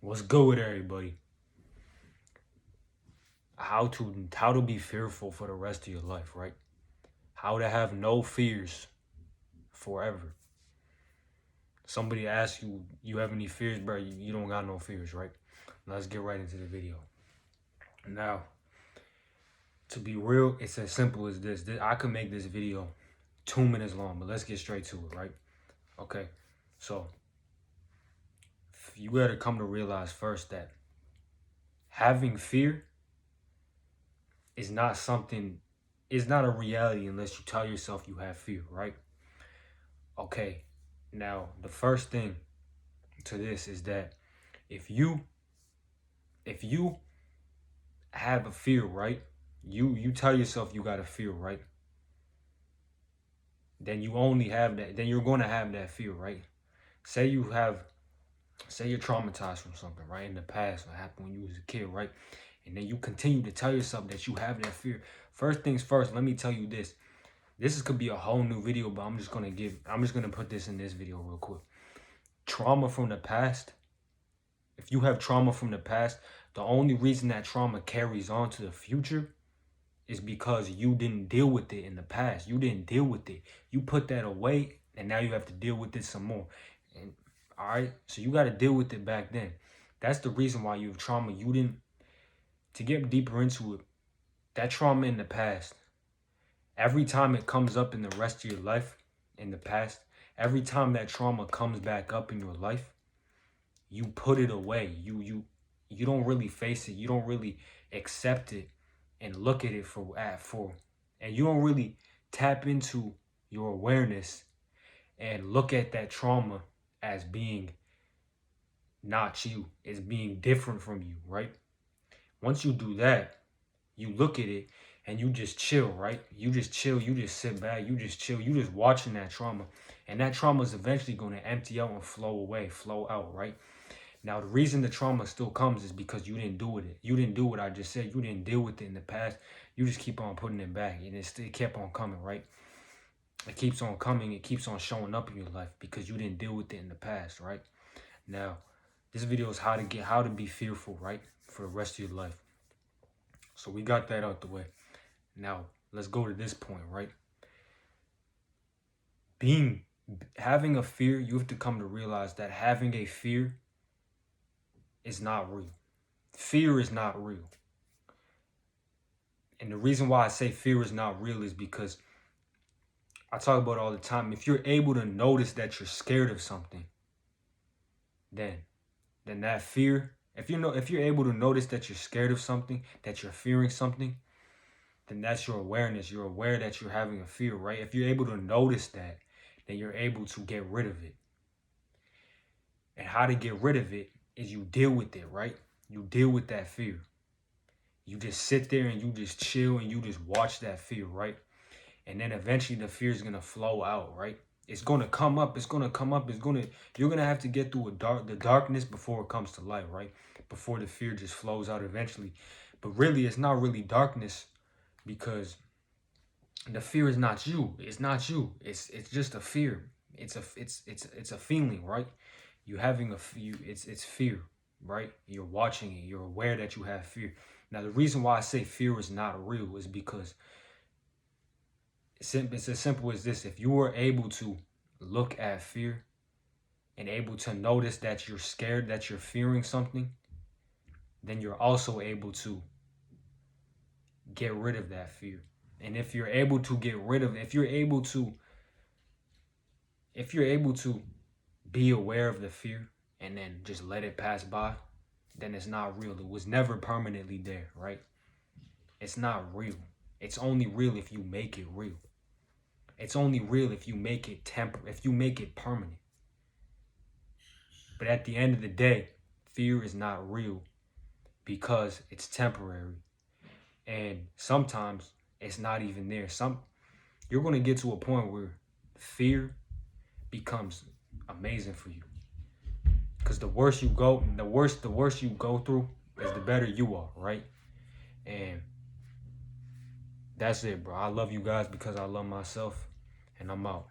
What's good with everybody? How to be fearful for the rest of your life, right? How to have no fears forever. Somebody asks you, you have any fears, bro? You don't got no fears, right? Let's get right into the video. Now, to be real, it's as simple as this. I could make this video 2 minutes long, but let's get straight to it, right? Okay, so you gotta come to realize first that having fear is not something, it's not a reality unless you tell yourself you have fear, right? Okay, now the first thing to this is that if you have a fear, right? You tell yourself you got a fear, right? Then you only have that, then you're gonna have that fear, right? Say you're traumatized from something, right? In the past, what happened when you was a kid, right? And then you continue to tell yourself that you have that fear. First things first, let me tell you this. Could be a whole new video, but I'm just gonna put this in this video real quick. Trauma from the past. If you have trauma from the past, the only reason that trauma carries on to the future is because you didn't deal with it in the past. You didn't deal with it. You put that away, and now you have to deal with it some more. And all right, so you got to deal with it back then. That's the reason why you have trauma. You didn't. To get deeper into it, that trauma in the past, every time it comes up in the rest of your life, in the past, every time that trauma comes back up in your life, you put it away. You don't really face it. You don't really accept it and look at it for, and you don't really tap into your awareness and look at that trauma as being not you, as being different from you, right? Once you do that, you look at it and you just chill, right? You just chill, you just sit back, you just chill, you just watching that trauma. And that trauma is eventually going to empty out and flow away, flow out, right? Now, the reason the trauma still comes is because you didn't do with it. You didn't do what I just said. You didn't deal with it in the past. You just keep on putting it back, and it kept on coming, right? It keeps on coming. It keeps on showing up in your life because you didn't deal with it in the past, right? Now, this video is how to be fearful, right, for the rest of your life. So we got that out the way. Now, let's go to this point, right? Having a fear, you have to come to realize that having a fear is not real. Fear is not real. And the reason why I say fear is not real is because I talk about it all the time. If you're able to notice that you're scared of something, then that fear, if you're able to notice that you're scared of something, that you're fearing something, then that's your awareness. You're aware that you're having a fear, right? If you're able to notice that, then you're able to get rid of it. And how to get rid of it is you deal with it, right? You deal with that fear. You just sit there and you just chill and you just watch that fear, right? And then eventually the fear is going to flow out, right? It's going to come up. It's going to come up. You're going to have to get through the darkness before it comes to light, right? Before the fear just flows out eventually. But really, it's not really darkness because the fear is not you. It's not you. It's just a fear. It's a feeling, right? You're having it's fear, right? You're watching it. You're aware that you have fear. Now, the reason why I say fear is not real is because it's as simple as this. If you were able to look at fear and able to notice that you're scared, that you're fearing something, then you're also able to get rid of that fear. And if you're able to get rid of it, if you're able to be aware of the fear and then just let it pass by, then it's not real. It was never permanently there, right? It's not real. It's only real if you make it real. It's only real if you make it if you make it permanent. But at the end of the day, fear is not real because it's temporary. And sometimes it's not even there. You're going to get to a point where fear becomes amazing for you. Because the worse you go through is the better you are, right? And that's it, bro. I love you guys because I love myself, and I'm out.